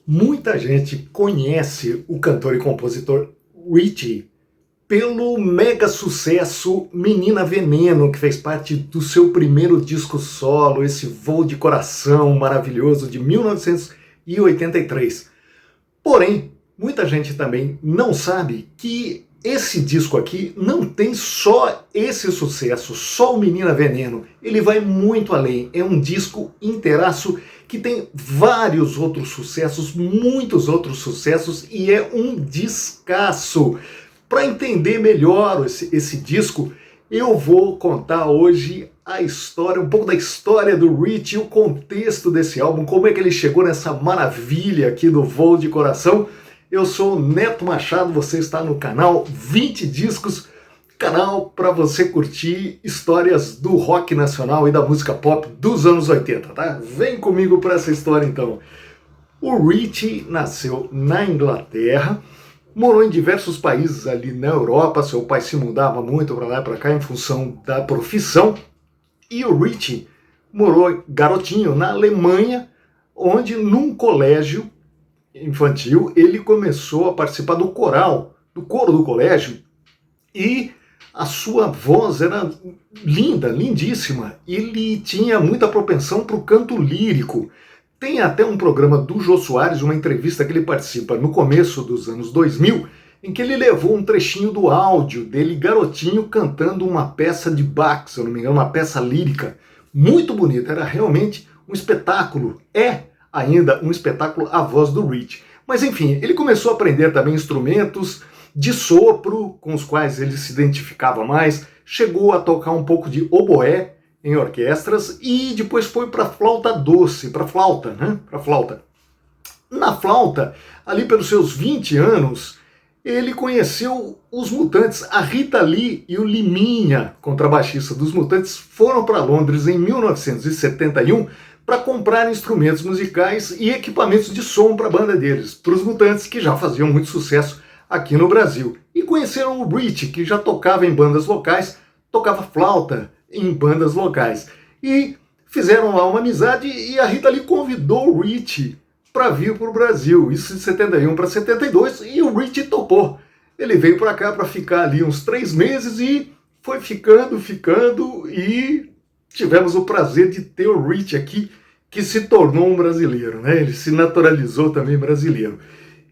Muita gente conhece o cantor e compositor Richie pelo mega sucesso Menina Veneno, que fez parte do seu primeiro disco solo, esse Voo de Coração maravilhoso de 1983. Porém, muita gente também não sabe que esse disco aqui não tem só esse sucesso, só o Menina Veneno. Ele vai muito além. É um disco inteiraço que tem vários outros sucessos, muitos outros sucessos, e é um descasso. Para entender melhor esse disco, eu vou contar hoje a história, um pouco da história do Richie, o contexto desse álbum, como é que ele chegou nessa maravilha aqui do Voo de Coração. Eu sou o Neto Machado, você está no canal 20 Discos, canal para você curtir histórias do rock nacional e da música pop dos anos 80, tá? Vem comigo para essa história então. O Richie nasceu na Inglaterra, morou em diversos países ali na Europa, seu pai se mudava muito para lá e para cá em função da profissão, e o Richie morou garotinho na Alemanha, onde num colégio infantil ele começou a participar do coral, do coro do colégio, e a sua voz era linda, lindíssima. Ele tinha muita propensão para o canto lírico. Tem até um programa do Jô Soares, uma entrevista que ele participa no começo dos anos 2000, em que ele levou um trechinho do áudio dele, garotinho, cantando uma peça de Bach, se eu não me engano, uma peça lírica, muito bonita. Era realmente um espetáculo, é ainda um espetáculo a voz do Richie. Mas enfim, ele começou a aprender também instrumentos de sopro, com os quais ele se identificava mais, chegou a tocar um pouco de oboé em orquestras e depois foi para flauta doce, para flauta, né? Para flauta. Na flauta, ali pelos seus 20 anos, ele conheceu os Mutantes. A Rita Lee e o Liminha, contrabaixista dos Mutantes, foram para Londres em 1971 para comprar instrumentos musicais e equipamentos de som para a banda deles, para os Mutantes, que já faziam muito sucesso aqui no Brasil. E conheceram o Richie, que já tocava em bandas locais, tocava flauta em bandas locais. E fizeram lá uma amizade e a Rita Lee convidou o Richie para vir para o Brasil, isso de 71 para 72, e o Richie topou. Ele veio para cá para ficar ali uns 3 meses e foi ficando, e tivemos o prazer de ter o Richie aqui, que se tornou um brasileiro, né? Ele se naturalizou também brasileiro.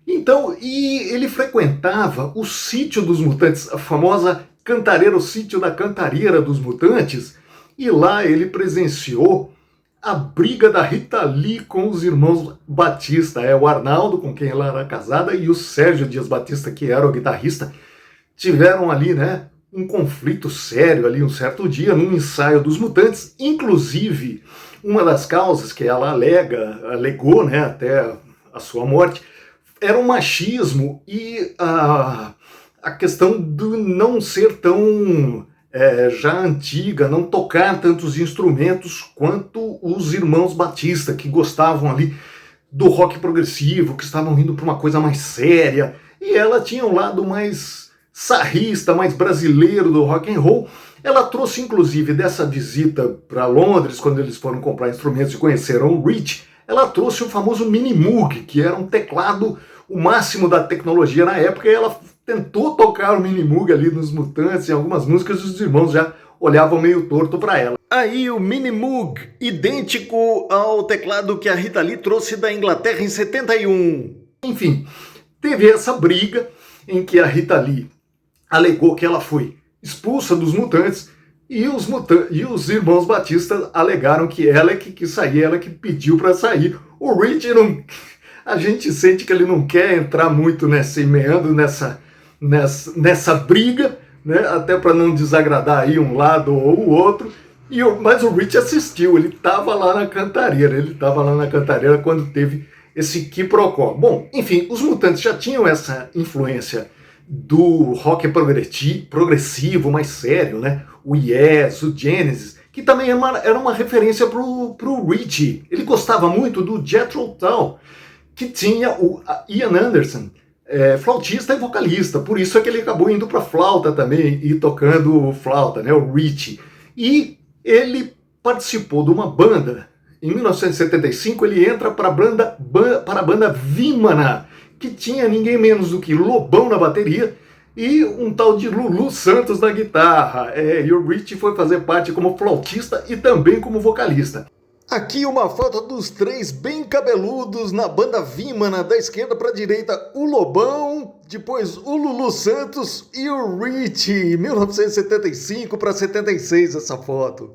Então, e ele frequentava o Sítio dos Mutantes, a famosa cantareira, o Sítio da Cantareira dos Mutantes, e lá ele presenciou a briga da Rita Lee com os irmãos Batista, o Arnaldo, com quem ela era casada, e o Sérgio Dias Batista, que era o guitarrista, tiveram ali, né, um conflito sério ali um certo dia, num ensaio dos Mutantes. Inclusive, uma das causas que ela alegou, né, até a sua morte, era o machismo e a questão do não ser tão já antiga, não tocar tantos instrumentos quanto os irmãos Batista, que gostavam ali do rock progressivo, que estavam indo para uma coisa mais séria, e ela tinha um lado mais sarrista, mais brasileiro do rock and roll. Ela trouxe, inclusive, dessa visita para Londres, quando eles foram comprar instrumentos e conheceram o Richie, ela trouxe o famoso Mini Moog, que era um teclado, o máximo da tecnologia na época, e ela tentou tocar o Mini Moog ali nos Mutantes, em algumas músicas, e os irmãos já olhavam meio torto para ela. Aí o Mini Moog, idêntico ao teclado que a Rita Lee trouxe da Inglaterra em 71. Enfim, teve essa briga em que a Rita Lee alegou que ela foi expulsa dos Mutantes e os irmãos Batista alegaram que ela é que quis sair, ela que pediu para sair. O Richie não... A gente sente que ele não quer entrar muito nesse meandro, nessa briga, né? Até para não desagradar aí um lado ou o outro. Mas o Richie assistiu, ele estava lá na cantareira, quando teve esse quiprocó. Bom, enfim, os Mutantes já tinham essa influência do rock progressivo, mais sério, né? O Yes, o Genesis, que também era uma referência pro Richie. Ele gostava muito do Jethro Tull, que tinha o Ian Anderson, flautista e vocalista, por isso é que ele acabou indo para flauta também e tocando flauta, né, o Richie. E ele participou de uma banda em 1975, ele entra para a banda Vimana, que tinha ninguém menos do que Lobão na bateria e um tal de Lulu Santos na guitarra. E o Richie foi fazer parte como flautista e também como vocalista. Aqui uma foto dos três bem cabeludos na banda Vimana, da esquerda para a direita o Lobão, depois o Lulu Santos e o Richie, 1975 para 76 essa foto.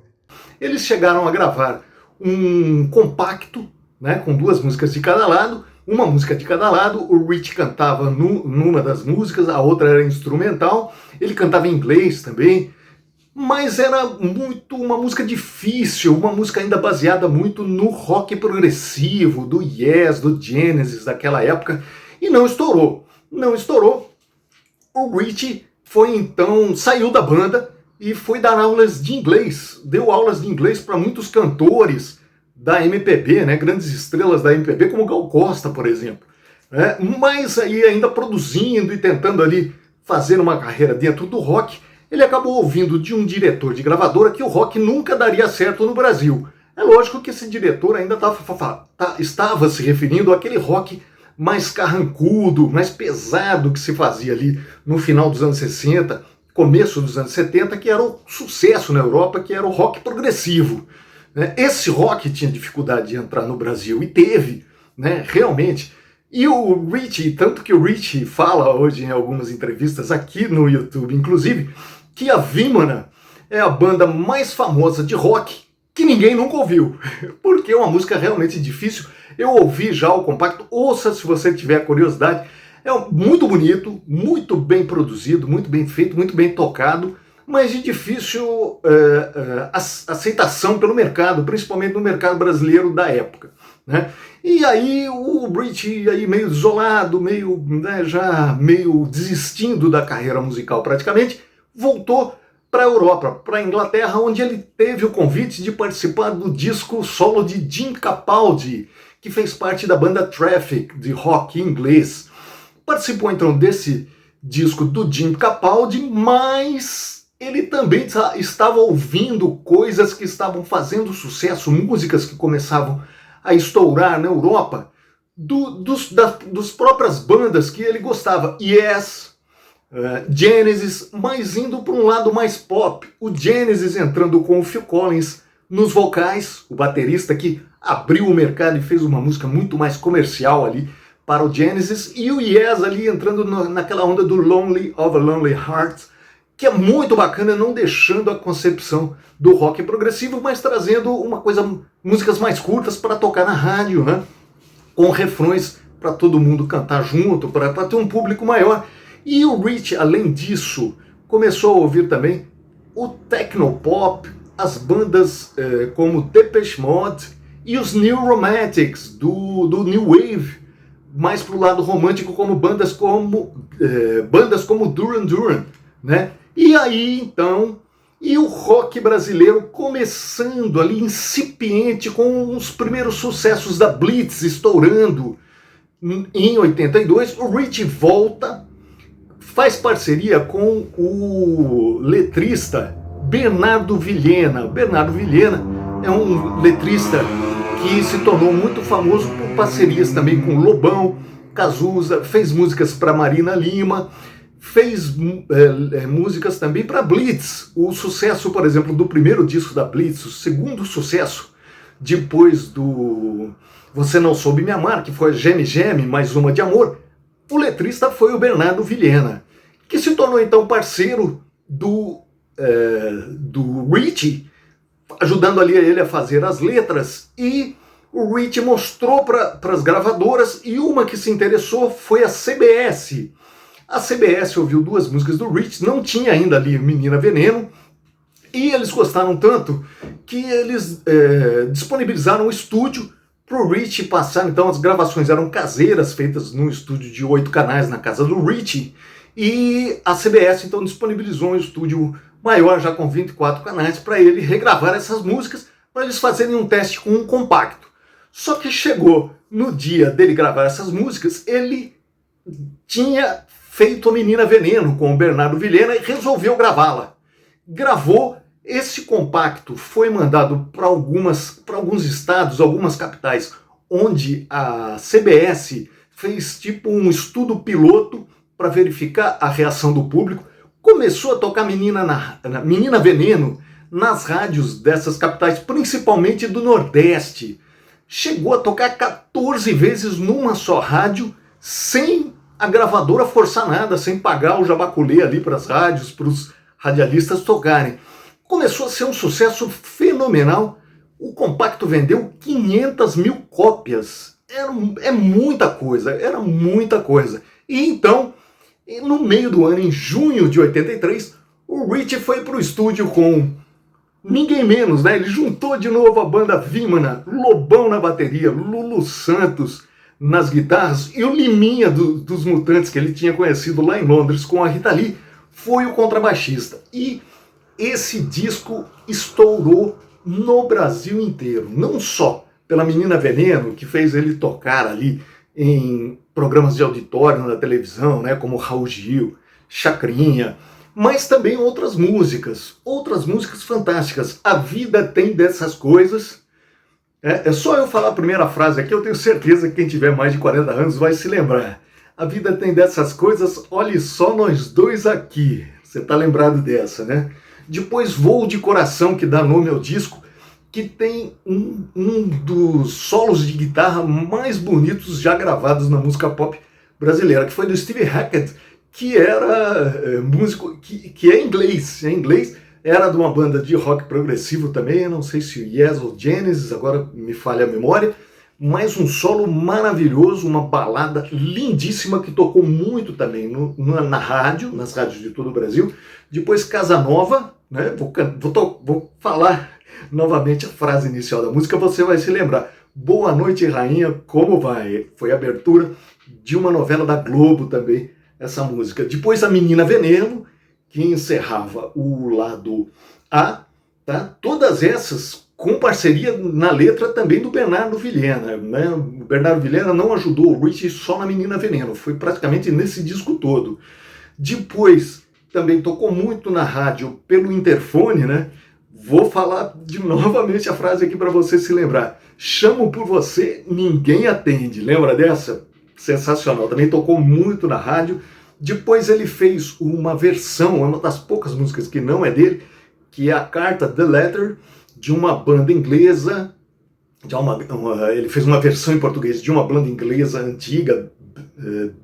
Eles chegaram a gravar um compacto, né, com 2 músicas de cada lado, uma música de cada lado. O Richie cantava numa das músicas, a outra era instrumental, ele cantava em inglês também, mas era uma música difícil, uma música ainda baseada muito no rock progressivo, do Yes, do Genesis daquela época, e não estourou. Não estourou. O Richie saiu da banda e foi dar aulas de inglês. Deu aulas de inglês para muitos cantores da MPB, né, grandes estrelas da MPB, como Gal Costa, por exemplo. Mas aí ainda produzindo e tentando ali fazer uma carreira dentro do rock, ele acabou ouvindo de um diretor de gravadora que o rock nunca daria certo no Brasil. É lógico que esse diretor ainda estava se referindo àquele rock mais carrancudo, mais pesado que se fazia ali no final dos anos 60, começo dos anos 70, que era o sucesso na Europa, que era o rock progressivo. Esse rock tinha dificuldade de entrar no Brasil, e teve, né, realmente. E o Richie, tanto que o Richie fala hoje em algumas entrevistas aqui no YouTube, inclusive, que a Vimana é a banda mais famosa de rock que ninguém nunca ouviu, porque é uma música realmente difícil. Eu ouvi já o compacto, ouça se você tiver curiosidade. É muito bonito, muito bem produzido, muito bem feito, muito bem tocado, mas de difícil aceitação pelo mercado, principalmente no mercado brasileiro da época, né? E aí o Richie, aí meio isolado, já meio desistindo da carreira musical praticamente, voltou para a Europa, para a Inglaterra, onde ele teve o convite de participar do disco solo de Jim Capaldi, que fez parte da banda Traffic, de rock inglês. Participou então desse disco do Jim Capaldi, mas ele também estava ouvindo coisas que estavam fazendo sucesso, músicas que começavam a estourar na Europa, dos próprias bandas que ele gostava. Yes, Genesis, mas indo para um lado mais pop. O Genesis entrando com o Phil Collins nos vocais, o baterista que abriu o mercado e fez uma música muito mais comercial ali para o Genesis, e o Yes ali entrando naquela onda do Lonely of a Lonely Heart, que é muito bacana, não deixando a concepção do rock progressivo, mas trazendo músicas mais curtas para tocar na rádio, né? Com refrões para todo mundo cantar junto, para ter um público maior. E o Rich, além disso, começou a ouvir também o technopop, as bandas como Depeche Mode e os New Romantics, do New Wave, mais pro lado romântico, como bandas como Duran Duran, né? E aí, então, o rock brasileiro começando ali, incipiente, com os primeiros sucessos da Blitz estourando. Em 82, o Richie volta, faz parceria com o letrista Bernardo Vilhena. Bernardo Vilhena é um letrista que se tornou muito famoso por parcerias também com Lobão, Cazuza, fez músicas para Marina Lima, fez músicas também para Blitz. O sucesso, por exemplo, do primeiro disco da Blitz, o segundo sucesso, depois do Você Não Soube Me Amar, que foi Geme Geme, mais uma de amor, o letrista foi o Bernardo Vilhena, que se tornou então parceiro do Richie, ajudando ali ele a fazer as letras, e o Richie mostrou para as gravadoras, e uma que se interessou foi a CBS. A CBS ouviu 2 músicas do Richie, não tinha ainda ali Menina Veneno, e eles gostaram tanto que eles disponibilizaram um estúdio para o Richie passar. Então as gravações eram caseiras, feitas num estúdio de 8 canais na casa do Richie, e a CBS então disponibilizou um estúdio maior, já com 24 canais, para ele regravar essas músicas, para eles fazerem um teste com um compacto. Só que chegou no dia dele gravar essas músicas, ele tinha feito a Menina Veneno com o Bernardo Vilhena e resolveu gravá-la. Gravou, Esse compacto foi mandado para alguns estados, algumas capitais, onde a CBS fez tipo um estudo piloto para verificar a reação do público. Começou a tocar Menina Veneno nas rádios dessas capitais, principalmente do Nordeste. Chegou a tocar 14 vezes numa só rádio, sem a gravadora forçar nada, sem pagar o jabaculê ali para as rádios, para os radialistas tocarem. Começou a ser um sucesso fenomenal. O compacto vendeu 500 mil cópias. É muita coisa, era muita coisa. E então, no meio do ano, em junho de 83, o Ritchie foi para o estúdio com ninguém menos, né? Ele juntou de novo a banda Vimana, Lobão na bateria, Lulu Santos nas guitarras e o Liminha dos Mutantes, que ele tinha conhecido lá em Londres com a Rita Lee, foi o contrabaixista. E esse disco estourou no Brasil inteiro, não só pela Menina Veneno, que fez ele tocar ali em programas de auditório na televisão, né, como Raul Gil, Chacrinha, mas também outras músicas fantásticas. A vida tem dessas coisas. É só eu falar a primeira frase aqui, eu tenho certeza que quem tiver mais de 40 anos vai se lembrar. A vida tem dessas coisas, olhe só nós dois aqui. Você tá lembrado dessa, né? Depois Voo de Coração, que dá nome ao disco, que tem um dos solos de guitarra mais bonitos já gravados na música pop brasileira, que foi do Steve Hackett, que era músico, que é inglês, era de uma banda de rock progressivo também, não sei se Yes ou Genesis, agora me falha a memória, mas um solo maravilhoso, uma balada lindíssima que tocou muito também na rádio, nas rádios de todo o Brasil. Depois Casanova, né? Vou falar novamente a frase inicial da música, você vai se lembrar. Boa noite, rainha, como vai? Foi a abertura de uma novela da Globo também, essa música. Depois a Menina Veneno, que encerrava o lado A, tá? Todas essas com parceria na letra também do Bernardo Vilhena, né? O Bernardo Vilhena não ajudou o Ritchie só na Menina Veneno, foi praticamente nesse disco todo. Depois também tocou muito na rádio pelo interfone, né? Vou falar novamente a frase aqui para você se lembrar. Chamo por você, ninguém atende. Lembra dessa? Sensacional. Também tocou muito na rádio. Depois ele fez uma versão, uma das poucas músicas que não é dele, que é a Carta, The Letter, de uma banda inglesa. Ele fez uma versão em português de uma banda inglesa antiga,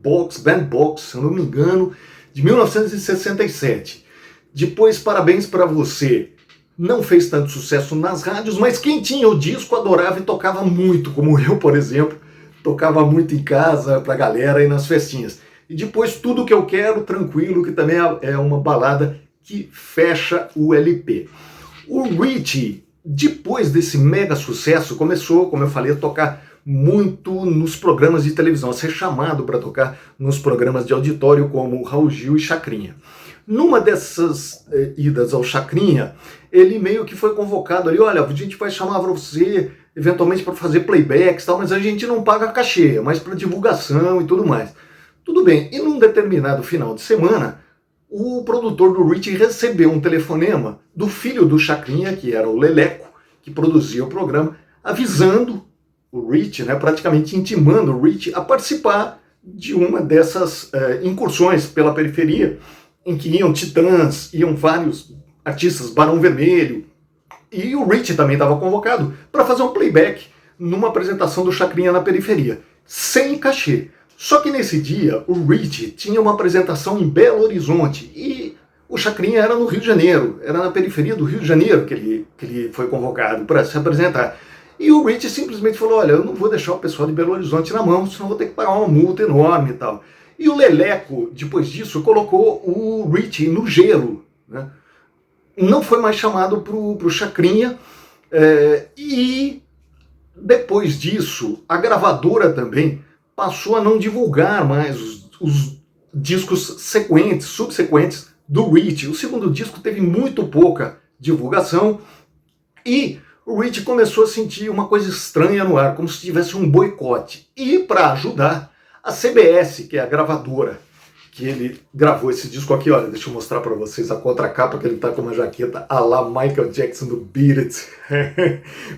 Band Box, se eu não me engano, de 1967. Depois, Parabéns para Você. Não fez tanto sucesso nas rádios, mas quem tinha o disco adorava e tocava muito, como eu, por exemplo, tocava muito em casa, pra galera e nas festinhas. E depois Tudo Que Eu Quero, Tranquilo, que também é uma balada que fecha o LP. O Ritchie, depois desse mega sucesso, começou, como eu falei, a tocar muito nos programas de televisão, a ser chamado para tocar nos programas de auditório como Raul Gil e Chacrinha. Numa dessas idas ao Chacrinha, ele meio que foi convocado ali, olha, a gente vai chamar você eventualmente para fazer playbacks e tal, mas a gente não paga cachê, é mais para divulgação e tudo mais. Tudo bem, e num determinado final de semana, o produtor do Ritchie recebeu um telefonema do filho do Chacrinha, que era o Leleco, que produzia o programa, avisando o Ritchie, né, praticamente intimando o Ritchie a participar de uma dessas incursões pela periferia, em que iam Titãs, iam vários artistas, Barão Vermelho, e o Ritchie também estava convocado para fazer um playback numa apresentação do Chacrinha na periferia, sem cachê. Só que nesse dia, o Ritchie tinha uma apresentação em Belo Horizonte e o Chacrinha era no Rio de Janeiro, era na periferia do Rio de Janeiro que ele foi convocado para se apresentar. E o Ritchie simplesmente falou, olha, eu não vou deixar o pessoal de Belo Horizonte na mão, senão vou ter que pagar uma multa enorme e tal. E o Leleco, depois disso, colocou o Ritchie no gelo, né? Não foi mais chamado para o Chacrinha, e depois disso, a gravadora também passou a não divulgar mais os discos subsequentes do Ritchie. O segundo disco teve muito pouca divulgação e o Ritchie começou a sentir uma coisa estranha no ar, como se tivesse um boicote. E para ajudar, a CBS, que é a gravadora que ele gravou esse disco aqui, olha, deixa eu mostrar para vocês a contracapa, que ele tá com uma jaqueta à la Michael Jackson do Beat It.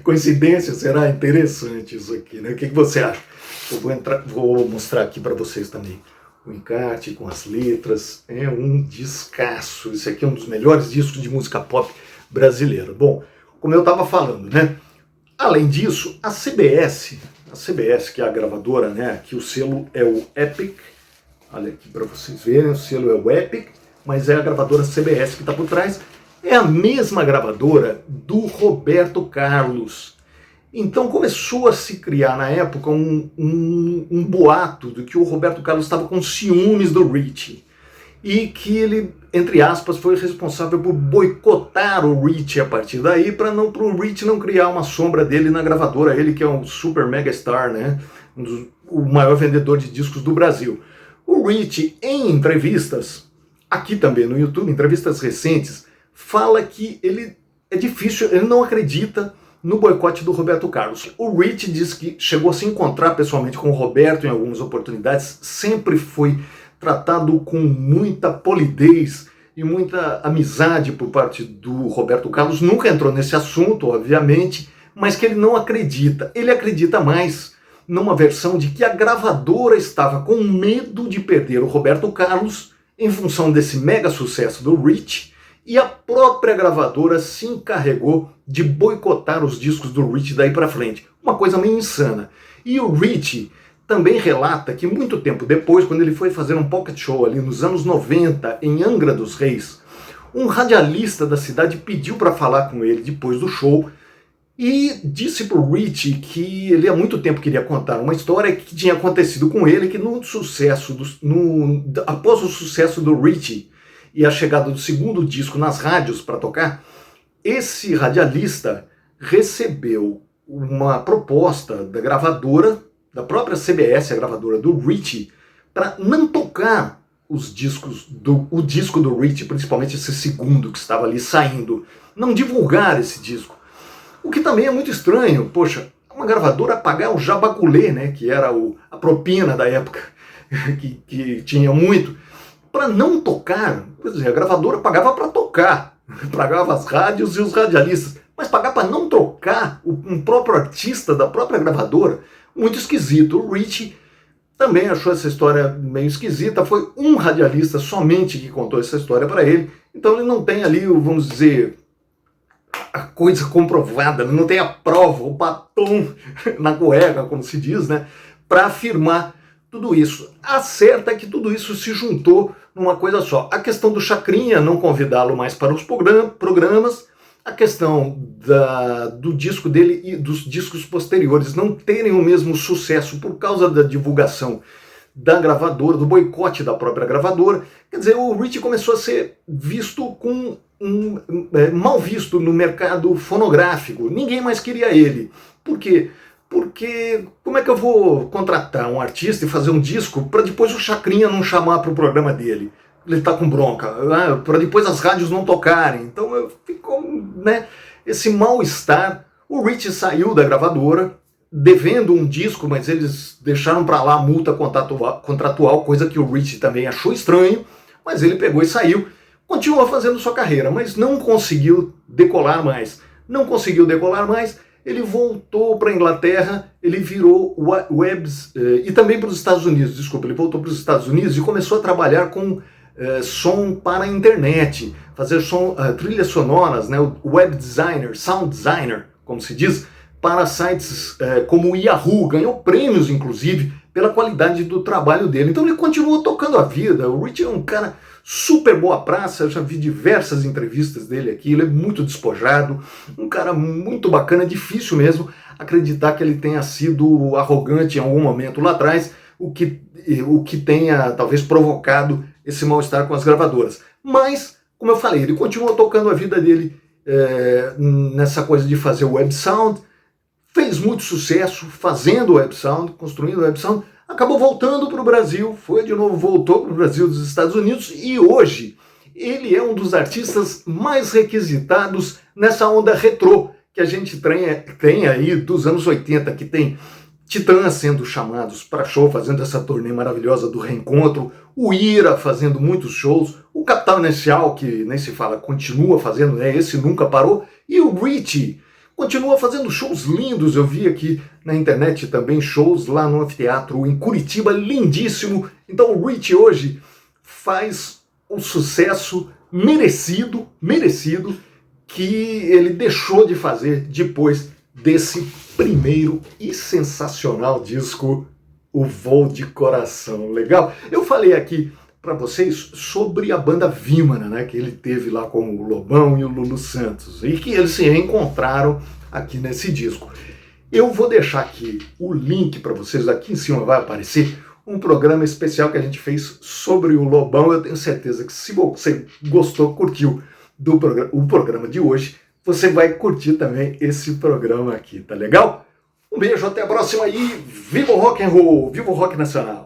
Coincidência? Será interessante isso aqui, né? O que você acha? Eu vou mostrar aqui para vocês também o encarte com as letras. É um descasso. Esse aqui é um dos melhores discos de música pop brasileira. Bom, como eu estava falando, né? Além disso, a CBS, que é a gravadora, né? Aqui o selo é o Epic. Olha aqui para vocês verem, o selo é o Epic, mas é a gravadora CBS que está por trás. É a mesma gravadora do Roberto Carlos. Então começou a se criar na época um boato de que o Roberto Carlos estava com ciúmes do Richie. E que ele, entre aspas, foi responsável por boicotar o Richie a partir daí, para o Richie não criar uma sombra dele na gravadora. Ele que é um super mega star, né? O maior vendedor de discos do Brasil. O Richie, em entrevistas, aqui também no YouTube, entrevistas recentes, fala que ele é difícil, ele não acredita no boicote do Roberto Carlos. O Richie diz que chegou a se encontrar pessoalmente com o Roberto em algumas oportunidades, sempre foi tratado com muita polidez e muita amizade por parte do Roberto Carlos. Nunca entrou nesse assunto, obviamente, mas que ele não acredita. Ele acredita mais numa versão de que a gravadora estava com medo de perder o Roberto Carlos em função desse mega sucesso do Richie, e a própria gravadora se encarregou de boicotar os discos do Richie daí para frente. Uma coisa meio insana. E o Richie também relata que muito tempo depois, quando ele foi fazer um pocket show ali nos anos 90 em Angra dos Reis, um radialista da cidade pediu para falar com ele depois do show e disse para o Richie que ele há muito tempo queria contar uma história que tinha acontecido com ele, que após o sucesso do Richie e a chegada do segundo disco nas rádios para tocar, esse radialista recebeu uma proposta da gravadora, da própria CBS, a gravadora do Richie, para não tocar o disco do Richie, principalmente esse segundo que estava ali saindo, não divulgar esse disco. O que também é muito estranho, poxa, uma gravadora pagar o jabaculê, né, que era a propina da época, que tinha muito, para não tocar. Quer dizer, a gravadora pagava para tocar, pagava as rádios e os radialistas, mas pagar para não tocar um próprio artista da própria gravadora, muito esquisito. O Richie também achou essa história meio esquisita, foi um radialista somente que contou essa história para ele, então ele não tem ali, vamos dizer, a coisa comprovada, não tem a prova, o batom na cueca, como se diz, né, para afirmar tudo isso. A certa é que tudo isso se juntou numa coisa só. A questão do Chacrinha não convidá-lo mais para os programas, a questão do disco dele e dos discos posteriores não terem o mesmo sucesso por causa da divulgação da gravadora, do boicote da própria gravadora. Quer dizer, o Richie começou a ser visto mal visto no mercado fonográfico. Ninguém mais queria ele. Por quê? Porque como é que eu vou contratar um artista e fazer um disco para depois o Chacrinha não chamar para o programa dele? Ele está com bronca, para depois as rádios não tocarem. Então ficou, né, esse mal-estar. O Richie saiu da gravadora devendo um disco, mas eles deixaram para lá a multa contratual, coisa que o Richie também achou estranho, mas ele pegou e saiu. Continuou fazendo sua carreira, mas não conseguiu decolar mais. Ele voltou para a Inglaterra, ele virou e também para os Estados Unidos, ele voltou para os Estados Unidos e começou a trabalhar com som para a internet, fazer trilhas sonoras, né, o web designer, sound designer, como se diz, para sites como o Yahoo, ganhou prêmios, inclusive, pela qualidade do trabalho dele. Então ele continuou tocando a vida. O Richie é um cara super boa praça, eu já vi diversas entrevistas dele aqui, ele é muito despojado, um cara muito bacana, é difícil mesmo acreditar que ele tenha sido arrogante em algum momento lá atrás, o que tenha talvez provocado esse mal-estar com as gravadoras. Mas, como eu falei, ele continua tocando a vida dele nessa coisa de fazer web sound, fez muito sucesso fazendo web sound, construindo web sound, acabou voltando para o Brasil, voltou para o Brasil dos Estados Unidos e hoje ele é um dos artistas mais requisitados nessa onda retrô que a gente tem aí dos anos 80, que tem Titãs sendo chamados para show, fazendo essa turnê maravilhosa do reencontro, o Ira fazendo muitos shows, o Capital Inicial, que nem se fala, continua fazendo, né? Esse nunca parou, e o Richie continua fazendo shows lindos. Eu vi aqui na internet também shows lá no anfiteatro em Curitiba, lindíssimo. Então o Richie hoje faz o sucesso merecido que ele deixou de fazer depois desse primeiro e sensacional disco, O Voo de Coração. Legal? Eu falei aqui para vocês sobre a banda Vimana, né, que ele teve lá com o Lobão e o Lulu Santos, e que eles se reencontraram aqui nesse disco. Eu vou deixar aqui o link para vocês, aqui em cima vai aparecer um programa especial que a gente fez sobre o Lobão. Eu tenho certeza que se você gostou, curtiu o programa de hoje, você vai curtir também esse programa aqui, tá legal? Um beijo, até a próxima e viva o rock and roll, viva o rock nacional!